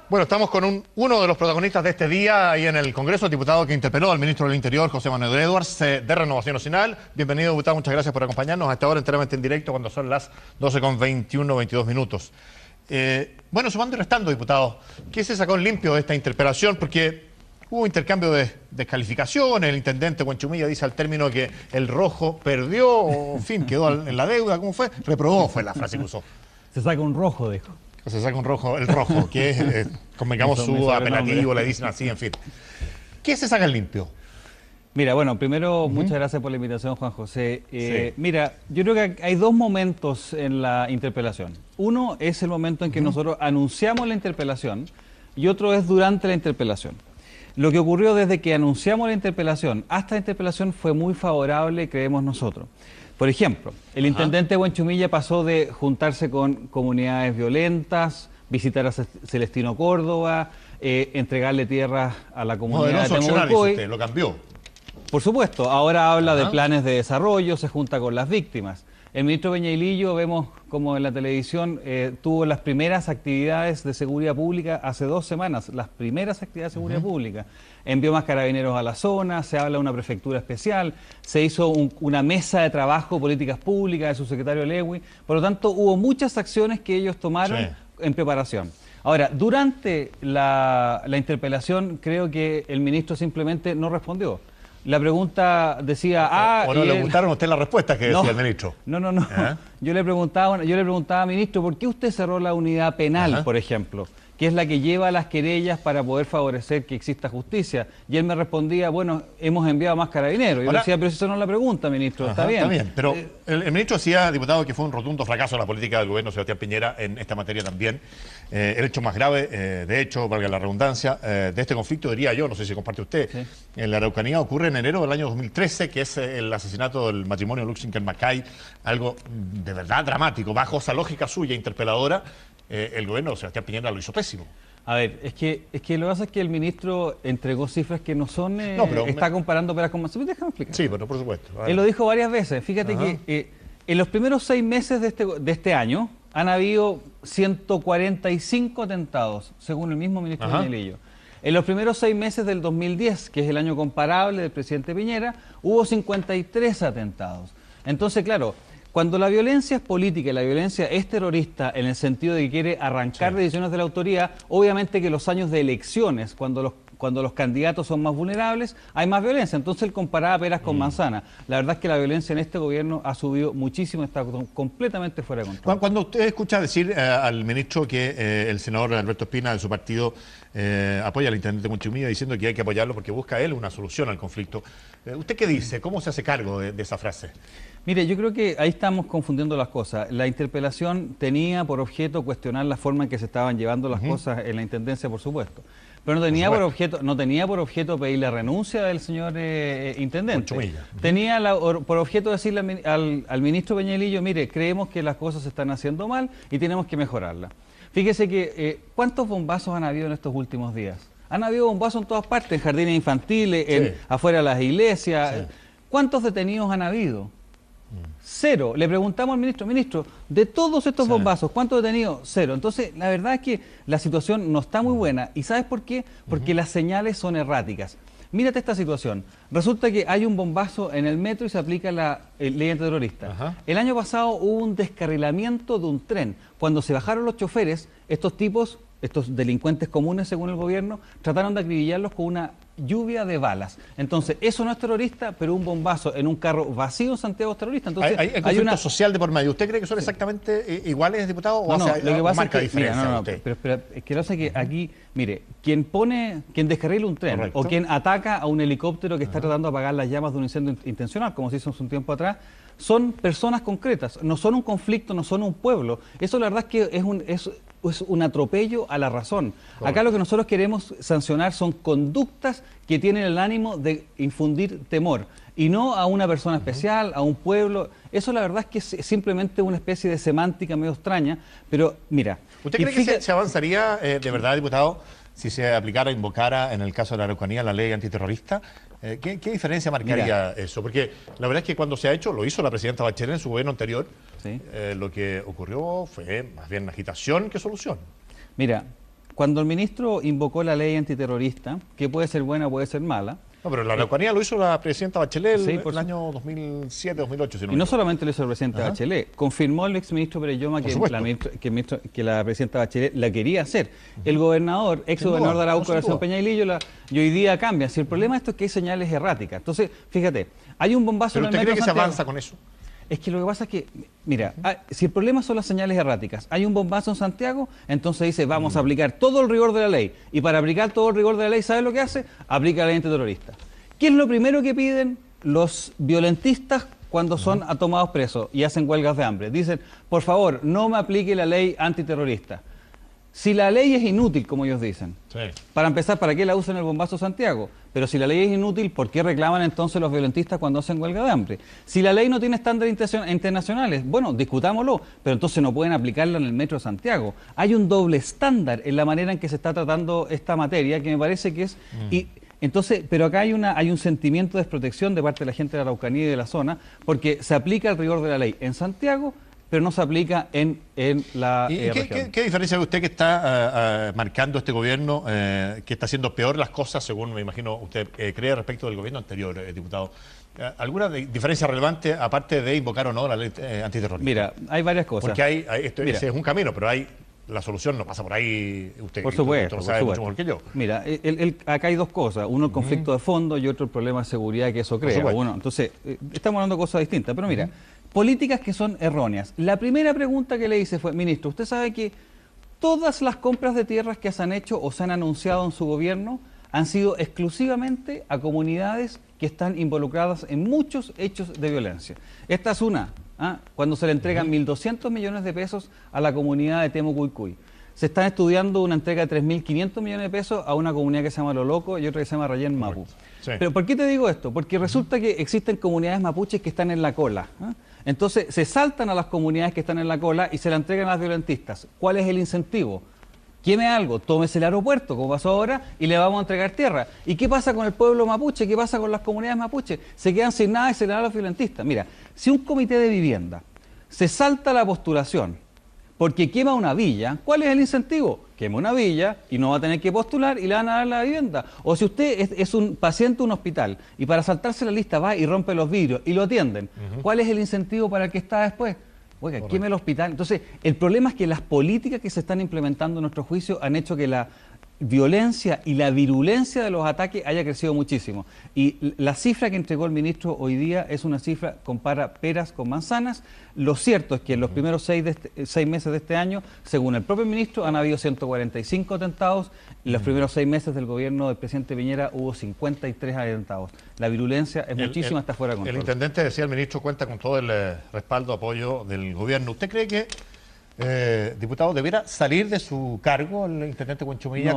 Bueno, estamos con uno de los protagonistas de este día ahí en el Congreso, el diputado que interpeló al ministro del Interior, José Manuel Edwards, de Renovación Nacional. Bienvenido, diputado, muchas gracias por acompañarnos a esta hora enteramente en directo cuando son las 12:21, 22 minutos. Bueno, sumando y restando, diputado, ¿qué se sacó en limpio de esta interpelación? Porque hubo intercambio de descalificaciones, el intendente Huanchumilla dice al término que el rojo perdió, o en fin, quedó en la deuda, ¿cómo fue? Reprobó, fue la frase que usó. Se saca un rojo, dijo. Se saca un rojo, el rojo, que es, convengamos su apelativo, le dicen así, en fin. ¿Qué se saca en limpio? Mira, bueno, primero, muchas gracias por la invitación, Juan José. Sí. Mira, yo creo que hay dos momentos en la interpelación. Uno es el momento en que nosotros anunciamos la interpelación y otro es durante la interpelación. Lo que ocurrió desde que anunciamos la interpelación hasta la interpelación fue muy favorable, creemos nosotros. Por ejemplo, el intendente Huanchumilla pasó de juntarse con comunidades violentas, visitar a Celestino Córdoba, entregarle tierras a la comunidad de Temucoy. Usted lo cambió. Por supuesto, ahora habla de planes de desarrollo, se junta con las víctimas. El ministro Peñailillo, vemos como en la televisión, tuvo las primeras actividades de seguridad pública hace 2 semanas, las primeras actividades de seguridad pública. Envió más carabineros a la zona, se habla de una prefectura especial, se hizo una mesa de trabajo, políticas públicas, del subsecretario Lewy. Por lo tanto, hubo muchas acciones que ellos tomaron en preparación. Ahora, durante la interpelación, creo que el ministro simplemente no respondió. La pregunta decía... ¿O no le gustaron a usted las respuestas que decía el ministro? No. Yo le preguntaba, ministro, ¿por qué usted cerró la unidad penal, por ejemplo? Que es la que lleva las querellas para poder favorecer que exista justicia. Y él me respondía, bueno, hemos enviado más carabineros. Yo le decía, pero eso no es la pregunta, ministro, está bien. Está bien, pero el ministro decía, diputado, que fue un rotundo fracaso la política del gobierno Sebastián Piñera en esta materia también. El hecho más grave, de hecho, valga la redundancia, de este conflicto, diría yo, no sé si comparte usted, en la Araucanía ocurre en enero del año 2013, que es el asesinato del matrimonio Luxenberg-Mackay, algo de verdad dramático. Bajo esa lógica suya interpeladora, el gobierno de Sebastián Piñera lo hizo pésimo. A ver, es que lo que pasa es que el ministro entregó cifras que no son... está comparando peras con manzanas. Déjame explicar. Sí, pero por supuesto. Él lo dijo varias veces. Fíjate que en los primeros 6 meses de este año han habido 145 atentados, según el mismo ministro Peñailillo. En los primeros 6 meses del 2010, que es el año comparable del presidente Piñera, hubo 53 atentados. Entonces, claro, cuando la violencia es política y la violencia es terrorista en el sentido de que quiere arrancar decisiones de la autoridad, obviamente que los años de elecciones, cuando los candidatos son más vulnerables, hay más violencia. Entonces él comparaba peras con manzanas. La verdad es que la violencia en este gobierno ha subido muchísimo, está completamente fuera de control. Cuando usted escucha decir al ministro que el senador Alberto Espina de su partido apoya al intendente Huanchumilla diciendo que hay que apoyarlo porque busca él una solución al conflicto, ¿usted qué dice? ¿Cómo se hace cargo de esa frase? Mire, yo creo que ahí estamos confundiendo las cosas. La interpelación tenía por objeto cuestionar la forma en que se estaban llevando las cosas en la intendencia, por supuesto. Pero no tenía por objeto pedir la renuncia del señor intendente. Tenía por objeto decirle al ministro Peñailillo, mire, creemos que las cosas se están haciendo mal y tenemos que mejorarlas. Fíjese que ¿cuántos bombazos han habido en estos últimos días? Han habido bombazos en todas partes, en jardines infantiles, afuera de las iglesias. ¿Cuántos detenidos han habido? 0. Le preguntamos al ministro, de todos estos bombazos, ¿cuántos detenidos? 0. Entonces, la verdad es que la situación no está muy buena. ¿Y sabes por qué? Porque las señales son erráticas. Mírate esta situación. Resulta que hay un bombazo en el metro y se aplica la ley antiterrorista. El año pasado hubo un descarrilamiento de un tren. Cuando se bajaron los choferes, estos delincuentes comunes, según el gobierno, trataron de acribillarlos con una lluvia de balas. Entonces, eso no es terrorista, pero un bombazo en un carro vacío en Santiago es terrorolista. Entonces, hay una social de por medio. ¿Usted cree que son exactamente iguales, diputado? ¿O lo que pasa marca es que, diferencia? Pero es que lo hace que aquí, mire, quien descarrila un tren o quien ataca a un helicóptero que está tratando de apagar las llamas de un incendio intencional, como se hizo hace un tiempo atrás, son personas concretas, no son un conflicto, no son un pueblo. Eso la verdad es que es un atropello a la razón. Acá lo que nosotros queremos sancionar son conductas que tienen el ánimo de infundir temor y no a una persona especial, a un pueblo. Eso la verdad es que es simplemente una especie de semántica medio extraña, pero mira... ¿Usted cree que se avanzaría de verdad, diputado, si se aplicara, invocara en el caso de la Araucanía la ley antiterrorista? ¿Qué diferencia marcaría eso? Porque la verdad es que cuando se ha hecho, lo hizo la presidenta Bachelet en su gobierno anterior, lo que ocurrió fue más bien agitación que solución. Mira, cuando el ministro invocó la ley antiterrorista, que puede ser buena, puede ser mala. No, pero la Araucanía lo hizo la presidenta Bachelet Sí, el año 2007-2008. Si no y no solamente lo hizo el presidente Bachelet, confirmó el exministro Perelloma que la presidenta Bachelet la quería hacer. El gobernador, ex-gobernador de Arauco, Horacio Peñailillo, y hoy día cambia. Si el problema esto es que hay señales erráticas. Entonces, fíjate, hay un bombazo ¿Pero en el usted metro cree que se Santiago. avanza con eso? Es que lo que pasa es que, mira, si el problema son las señales erráticas, hay un bombazo en Santiago, entonces dice, vamos a aplicar todo el rigor de la ley. Y para aplicar todo el rigor de la ley, ¿sabe lo que hace? Aplica la ley antiterrorista. ¿Qué es lo primero que piden los violentistas cuando son tomados presos y hacen huelgas de hambre? Dicen, por favor, no me aplique la ley antiterrorista. Si la ley es inútil, como ellos dicen, para empezar, ¿para qué la usan el bombazo Santiago? Pero si la ley es inútil, ¿por qué reclaman entonces los violentistas cuando hacen huelga de hambre? Si la ley no tiene estándares internacionales, bueno, discutámoslo, pero entonces no pueden aplicarla en el metro de Santiago. Hay un doble estándar en la manera en que se está tratando esta materia, que me parece que es... Entonces, pero acá hay un sentimiento de desprotección de parte de la gente de la Araucanía y de la zona, porque se aplica el rigor de la ley en Santiago, pero no se aplica en la región. ¿Qué diferencia ve usted que está marcando este gobierno, que está haciendo peor las cosas, según me imagino usted cree, respecto del gobierno anterior, diputado? ¿Alguna diferencia relevante, aparte de invocar o no la ley antiterrorista? Mira, hay varias cosas. Porque ese es un camino, pero la solución no pasa por ahí. Usted, por supuesto, lo sabe mucho mejor que yo. Mira, acá hay dos cosas. Uno, el conflicto de fondo y otro, el problema de seguridad que eso crea. Bueno, entonces, estamos hablando de cosas distintas. Pero mira, políticas que son erróneas. La primera pregunta que le hice fue, ministro, ¿usted sabe que todas las compras de tierras que se han hecho o se han anunciado en su gobierno han sido exclusivamente a comunidades que están involucradas en muchos hechos de violencia? Esta es una. Cuando se le entregan 1.200 millones de pesos a la comunidad de Temucuicui. Se están estudiando una entrega de 3.500 millones de pesos a una comunidad que se llama Loloco y otra que se llama Rayén Mapu. Sí. Pero ¿por qué te digo esto? Porque resulta que existen comunidades mapuches que están en la cola. Entonces se saltan a las comunidades que están en la cola y se la entregan a las violentistas. ¿Cuál es el incentivo? Queme algo, tómese el aeropuerto, como pasó ahora, y le vamos a entregar tierra. ¿Y qué pasa con el pueblo mapuche? ¿Qué pasa con las comunidades mapuches? Se quedan sin nada y se le dan a los violentistas. Mira, si un comité de vivienda se salta la postulación porque quema una villa, ¿cuál es el incentivo? Quema una villa y no va a tener que postular y le van a dar la vivienda. O si usted es un paciente de un hospital y para saltarse la lista va y rompe los vidrios y lo atienden, ¿cuál es el incentivo para el que está después? Oiga, queme el hospital. Entonces, el problema es que las políticas que se están implementando en nuestro juicio han hecho que la violencia y la virulencia de los ataques haya crecido muchísimo. Y la cifra que entregó el ministro hoy día es una cifra, compara peras con manzanas. Lo cierto es que en los primeros 6 meses de este año, según el propio ministro, han habido 145 atentados. En los primeros 6 meses del gobierno del presidente Piñera hubo 53 atentados. La virulencia es muchísima, está fuera de control. El intendente, decía el ministro, cuenta con todo el respaldo, apoyo del gobierno. ¿Usted cree que diputado, debiera salir de su cargo el intendente Huanchumilla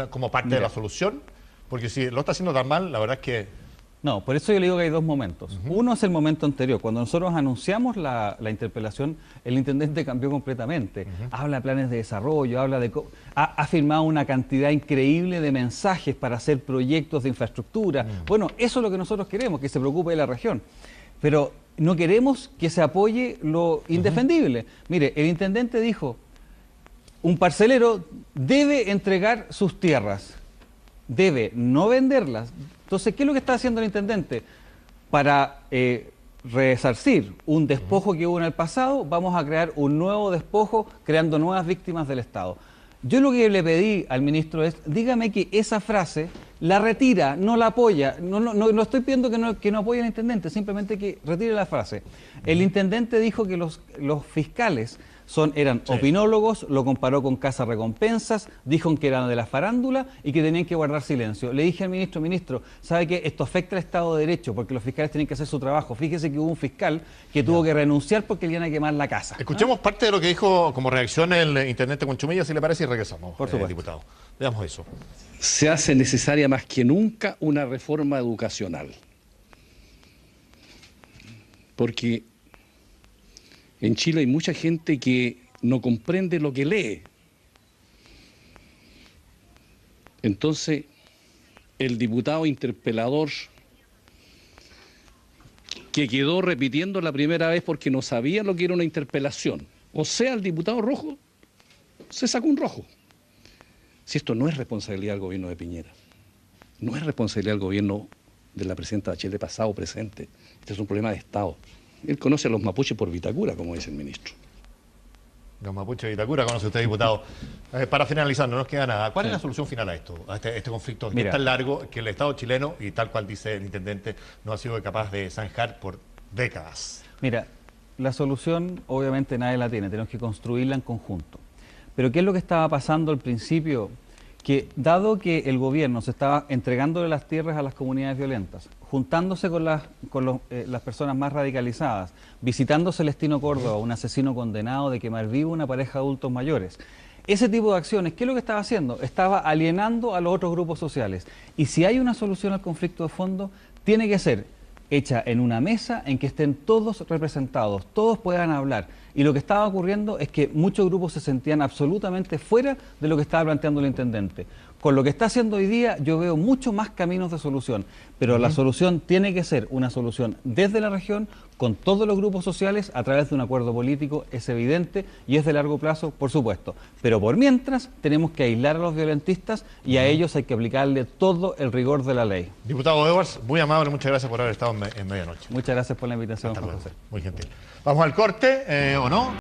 como parte de la solución? Porque si lo está haciendo tan mal, la verdad es que... No, por eso yo le digo que hay dos momentos. Uno es el momento anterior. Cuando nosotros anunciamos la interpelación, el intendente cambió completamente. Habla de planes de desarrollo, ha firmado una cantidad increíble de mensajes para hacer proyectos de infraestructura. Bueno, eso es lo que nosotros queremos, que se preocupe de la región. Pero no queremos que se apoye lo indefendible. Mire, el intendente dijo, un parcelero debe entregar sus tierras, debe no venderlas. Entonces, ¿qué es lo que está haciendo el intendente? Para resarcir un despojo que hubo en el pasado, vamos a crear un nuevo despojo, creando nuevas víctimas del Estado. Yo lo que le pedí al ministro es, dígame que esa frase la retira, no la apoya. No estoy pidiendo que no apoye al intendente, simplemente que retire la frase. El intendente dijo que los fiscales eran opinólogos, lo comparó con Casa Recompensas, dijo que eran de la farándula y que tenían que guardar silencio. Le dije al ministro, ¿sabe qué? Esto afecta al Estado de Derecho porque los fiscales tienen que hacer su trabajo. Fíjese que hubo un fiscal que tuvo que renunciar porque le iban a quemar la casa. Escuchemos parte de lo que dijo como reacción el intendente Huanchumilla, si le parece, y regresamos, por supuesto. Diputado. Veamos eso. Se hace necesaria más que nunca una reforma educacional. Porque en Chile hay mucha gente que no comprende lo que lee. Entonces, el diputado interpelador que quedó repitiendo la primera vez porque no sabía lo que era una interpelación, o sea, el diputado rojo se sacó un rojo. Si esto no es responsabilidad del gobierno de Piñera, no es responsabilidad del gobierno de la presidenta Bachelet pasado o presente, este es un problema de Estado. Él conoce a los mapuches por Vitacura, como dice el ministro. Los mapuches de Vitacura, conoce usted, diputado. Para finalizar, no nos queda nada. ¿Cuál es la solución final a esto, a este conflicto que es tan largo que el Estado chileno, y tal cual dice el intendente, no ha sido capaz de zanjar por décadas? Mira, la solución obviamente nadie la tiene, tenemos que construirla en conjunto. Pero ¿qué es lo que estaba pasando al principio? Que dado que el gobierno se estaba entregándole las tierras a las comunidades violentas, juntándose con las personas más radicalizadas, visitando Celestino Córdoba, un asesino condenado de quemar vivo una pareja de adultos mayores, ese tipo de acciones, ¿qué es lo que estaba haciendo? Estaba alienando a los otros grupos sociales. Y si hay una solución al conflicto de fondo, tiene que ser hecha en una mesa en que estén todos representados, todos puedan hablar. Y lo que estaba ocurriendo es que muchos grupos se sentían absolutamente fuera de lo que estaba planteando el intendente. Con lo que está haciendo hoy día, yo veo muchos más caminos de solución, pero la solución tiene que ser una solución desde la región, con todos los grupos sociales, a través de un acuerdo político, es evidente, y es de largo plazo, por supuesto. Pero por mientras, tenemos que aislar a los violentistas y a ellos hay que aplicarle todo el rigor de la ley. Diputado Edwards, muy amable, muchas gracias por haber estado en medianoche. Muchas gracias por la invitación, Hasta Juan luego. José. Muy gentil. Vamos al corte, ¿o no?